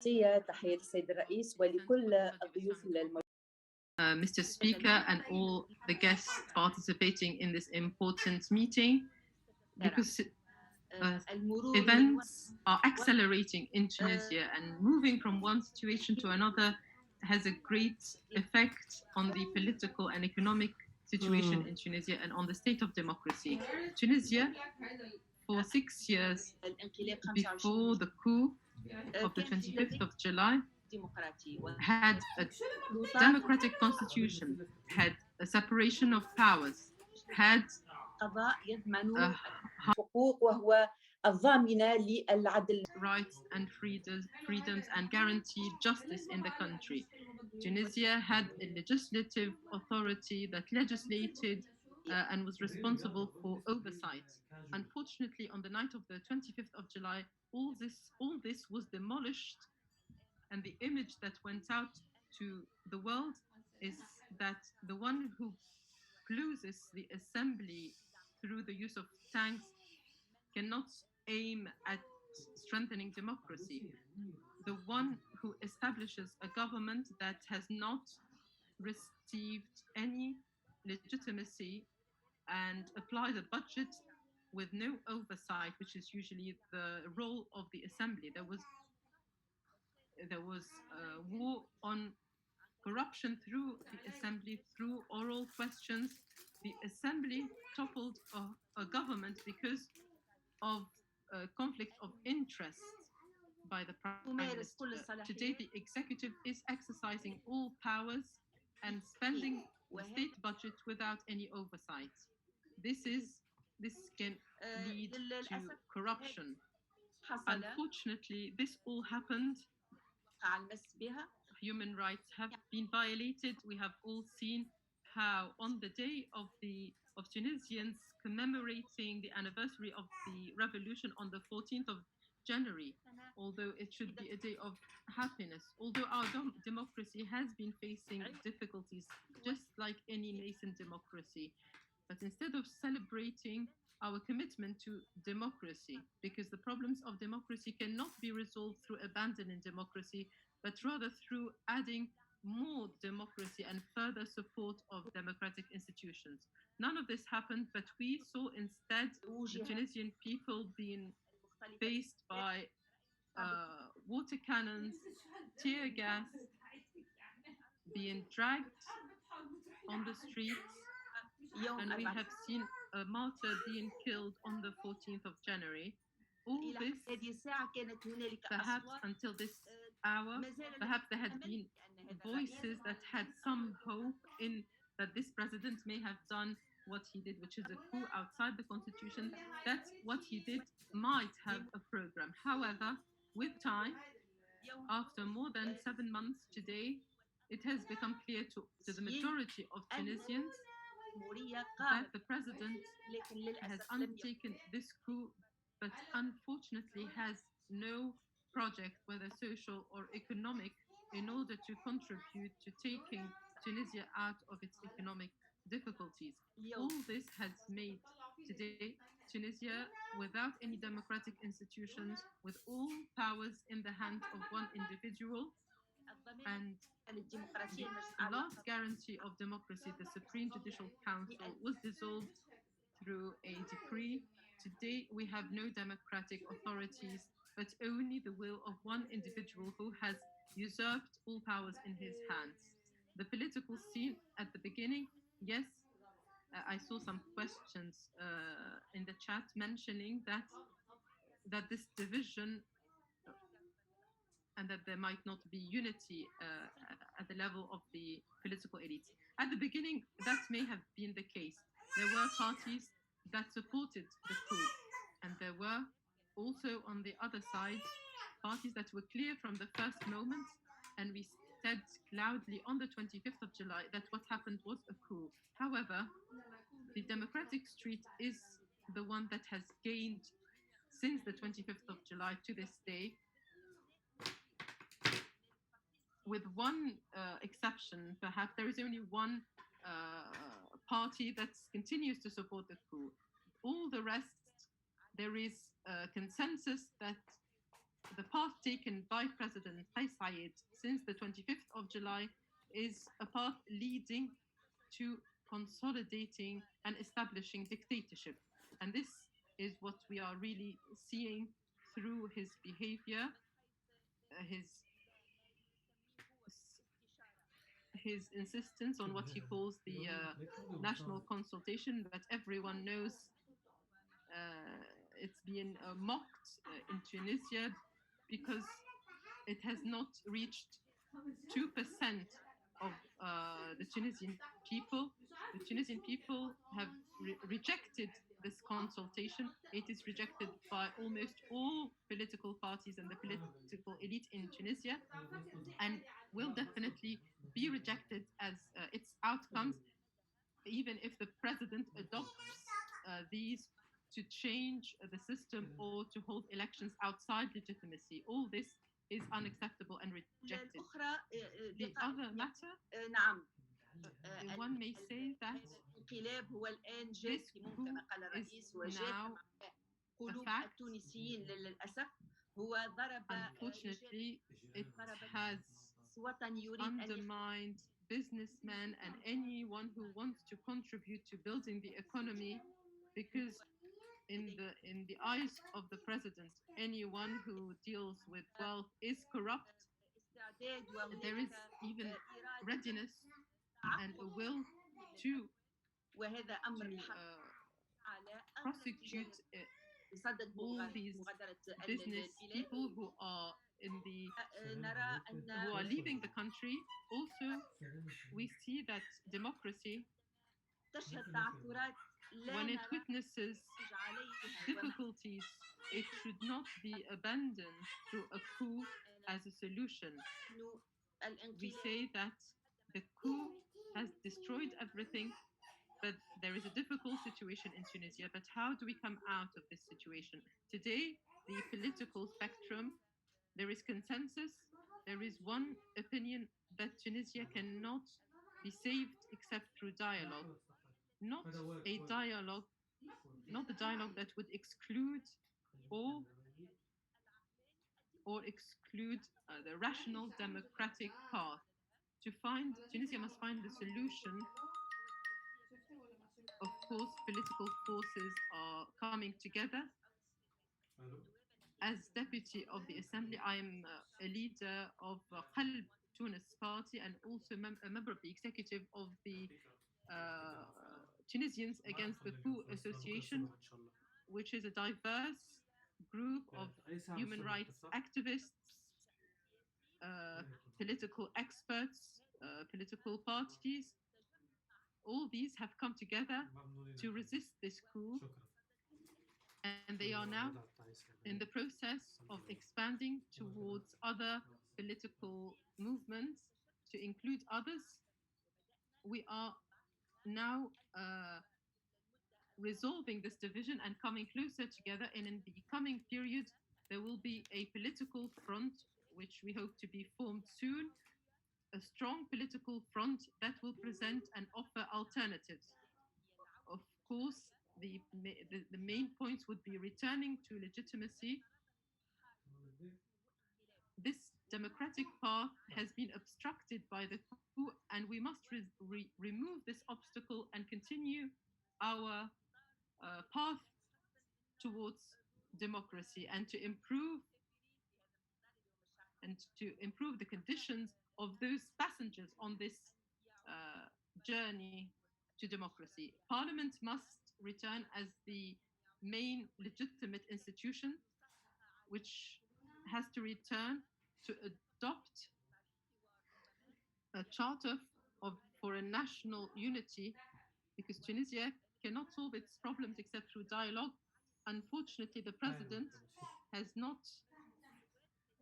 تحية السيد الرئيس ولكل الضيوف Mr. Speaker and all the guests participating in this important meeting, because events are accelerating in Tunisia and moving from one situation to another has a great effect on the political and economic situation in Tunisia and on the state of democracy. Tunisia, for 6 years before the coup of the 25th of July, had a democratic constitution, had a separation of powers, had rights and freedoms and guaranteed justice in the country. Tunisia had a legislative authority that legislated and was responsible for oversight. Unfortunately, on the night of the 25th of July, all this was demolished, and the image that went out to the world is that the one who closes the assembly through the use of tanks cannot aim at strengthening democracy. The one who establishes a government that has not received any legitimacy and applies a budget with no oversight, which is usually the role of the assembly. There was war on corruption through the assembly, through oral questions. The assembly toppled a government because of a conflict of interest by the prime minister. Today, the executive is exercising all powers and spending the state budget without any oversight. This can lead to corruption. Unfortunately, this all happened. Human rights have been violated. We have all seen how on the day of Tunisians commemorating the anniversary of the revolution on the 14th of January, although it should be a day of happiness, although our democracy has been facing difficulties just like any nascent democracy. But instead of celebrating our commitment to democracy, because the problems of democracy cannot be resolved through abandoning democracy, but rather through adding more democracy and further support of democratic institutions. None of this happened, but we saw instead the Tunisian people being faced by water cannons, tear gas, being dragged on the streets, and we have seen a martyr being killed on the 14th of January. All this, perhaps until this hour, perhaps there had been voices that had some hope in that this president may have done what he did, which is a coup outside the constitution, that what he did might have a program. However, with time, after more than 7 months today, it has become clear to the majority of Tunisians that the president has undertaken this coup, but unfortunately has no project, whether social or economic, in order to contribute to taking Tunisia out of its economic difficulties. All this has made today Tunisia without any democratic institutions, with all powers in the hands of one individual, and the last guarantee of democracy, the Supreme Judicial Council, was dissolved through a decree. Today, we have no democratic authorities, but only the will of one individual who has usurped all powers in his hands. The political scene at the beginning, yes, I saw some questions in the chat mentioning that this division and that there might not be unity at the level of the political elites. At the beginning, that may have been the case. There were parties that supported the coup, and there were also on the other side parties that were clear from the first moment, and we said loudly on the 25th of July that what happened was a coup. However, the democratic street is the one that has gained since the 25th of July to this day, with one exception. Perhaps there is only one party that continues to support the coup. All the rest, there is a consensus that the path taken by President Qais Said since the 25th of July is a path leading to consolidating and establishing dictatorship. And this is what we are really seeing through his behavior, his insistence on what he calls the national consultation, but everyone knows it's been mocked in Tunisia because it has not reached 2% of the Tunisian people. The Tunisian people have rejected this consultation. It is rejected by almost all political parties and the political elite in Tunisia, and will definitely be rejected as its outcomes, even if the president adopts these to change the system or to hold elections outside legitimacy. All this is unacceptable and rejected. The other matter, one may say that الانقلاب هو الآن this جاثم coup كما قال الرئيس is وجاثم now قلوب fact. التونسيين للأسف. هو ضرب Unfortunately, it has وطني يريد أن undermined businessmen and anyone who wants to contribute to building the economy, because in the eyes of the president, anyone who deals with wealth is corrupt. There is even readiness and a will to وهذا أمر prosecute يصدد all these business people who are in the نرى who are أن leaving the country. Also, we see that democracy, تشهد تعثرات لا when it نرى witnesses عليها difficulties, it should not be abandoned through a coup as a solution. We say that the coup has destroyed everything, but there is a difficult situation in Tunisia. But how do we come out of this situation? Today, the political spectrum, there is consensus. There is one opinion that Tunisia cannot be saved except through dialogue. Not a dialogue, not the dialogue that would exclude or exclude the rational democratic path. Tunisia must find the solution. Of course, political forces are coming together. As deputy of the assembly, I am a leader of Qalb Tunis party and also a member of the executive of the Tunisians Against the Coup Association, which is a diverse group of human rights activists, political experts, political parties. All these have come together to resist this coup, and they are now in the process of expanding towards other political movements to include others. We are now resolving this division and coming closer together, and in the coming period there will be a political front which we hope to be formed soon, a strong political front that will present and offer alternatives. Of course, the main points would be returning to legitimacy. This democratic path has been obstructed by the coup, and we must remove this obstacle and continue our path towards democracy and to improve the conditions of those passengers on this journey to democracy. Parliament must return as the main legitimate institution, which has to return to adopt a charter for a national unity, because Tunisia cannot solve its problems except through dialogue. Unfortunately, the president has not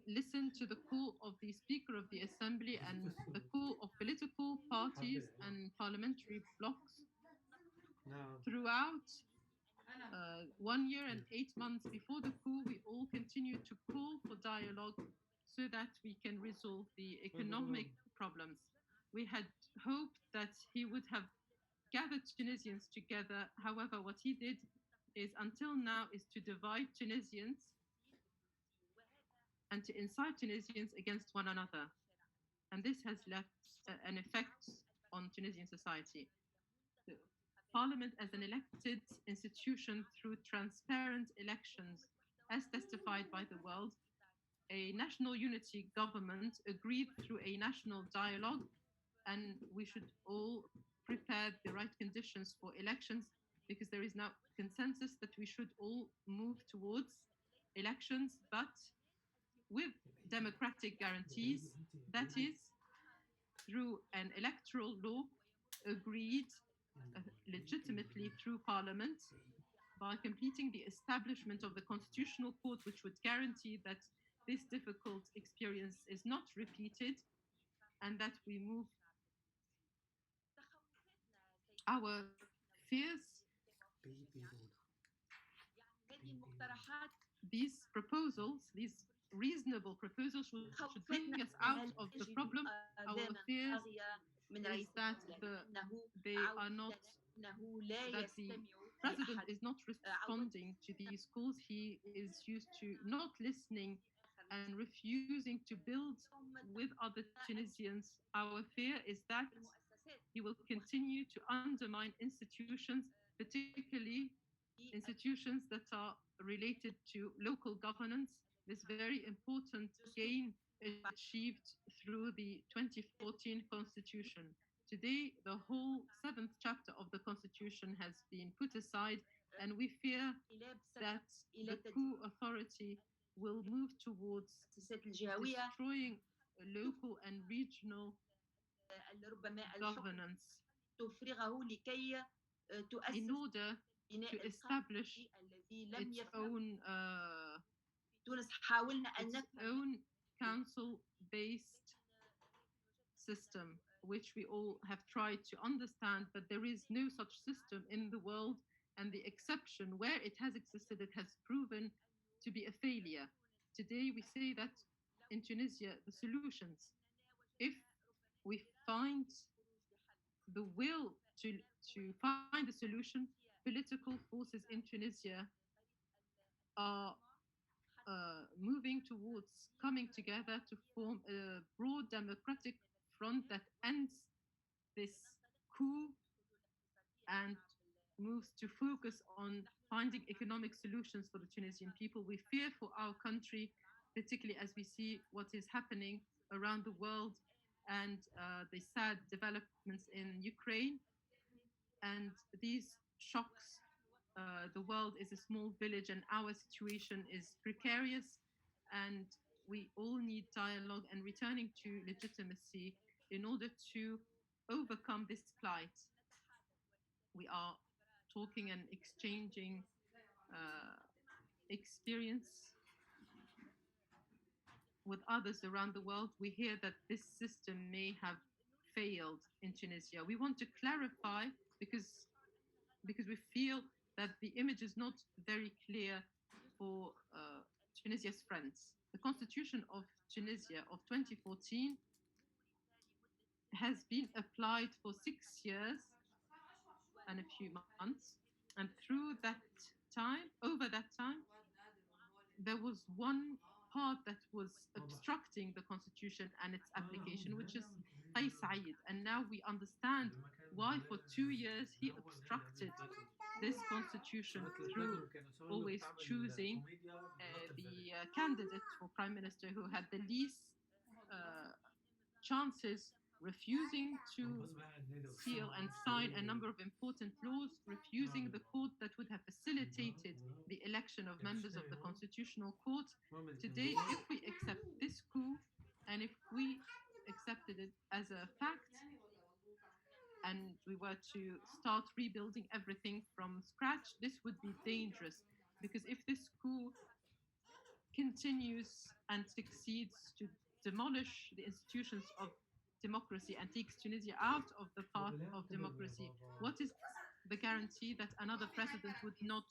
listened to the call of the Speaker of the Assembly and the call of political parties and parliamentary blocs. Throughout 1 year and 8 months before the coup, we all continued to call for dialogue so that we can resolve the economic problems. We had hoped that he would have gathered Tunisians together. However, what he did is until now is to divide Tunisians. and to incite Tunisians against one another. And this has left an effect on Tunisian society. The Parliament, as an elected institution through transparent elections, as testified by the world, a national unity government agreed through a national dialogue, and we should all prepare the right conditions for elections because there is now consensus that we should all move towards elections, but with democratic guarantees, that is, through an electoral law agreed legitimately through Parliament by completing the establishment of the Constitutional Court, which would guarantee that this difficult experience is not repeated and that we move our fears. These proposals, these reasonable proposals should bring us out of the problem. Our fears is that they are not, that the president is not responding to these calls. He is used to not listening and refusing to build with other Tunisians. Our fear is that he will continue to undermine institutions, particularly institutions that are related to local governance, this very important gain achieved through the 2014 constitution. Today, the whole seventh chapter of the constitution has been put aside, and we fear that the coup authority will move towards destroying local and regional governance in order to establish its own council-based system, which we all have tried to understand, but there is no such system in the world, and the exception where it has existed, it has proven to be a failure. Today, we say that in Tunisia, the solutions, if we find the will to find a solution, political forces in Tunisia are moving towards coming together to form a broad democratic front that ends this coup and moves to focus on finding economic solutions for the Tunisian people. We fear for our country, particularly as we see what is happening around the world and the sad developments in Ukraine. And these shocks, the world is a small village and our situation is precarious, and we all need dialogue and returning to legitimacy in order to overcome this plight. We are talking and exchanging experience with others around the world. We hear that this system may have failed in Tunisia. We want to clarify because we feel that the image is not very clear for Tunisia's friends. The constitution of Tunisia of 2014 has been applied for 6 years and a few months. And through that time, over that time, there was one part that was obstructing the constitution and its application, which is Qais Said. And now we understand why for 2 years he obstructed this constitution through always choosing the candidate for prime minister who had the least chances, refusing to seal and sign a number of important laws, refusing the court that would have facilitated the election of members of the Constitutional Court. Today, if we accept this coup and if we accepted it as a fact and we were to start rebuilding everything from scratch, this would be dangerous, because if this coup continues and succeeds to demolish the institutions of democracy and takes Tunisia out of the path of democracy, what is the guarantee that another president would not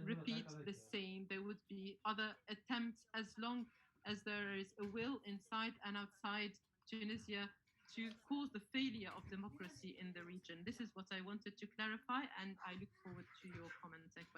repeat the same? There would be other attempts as long as there is a will inside and outside Tunisia to cause the failure of democracy in the region. This is what I wanted to clarify, and I look forward to your comments and questions.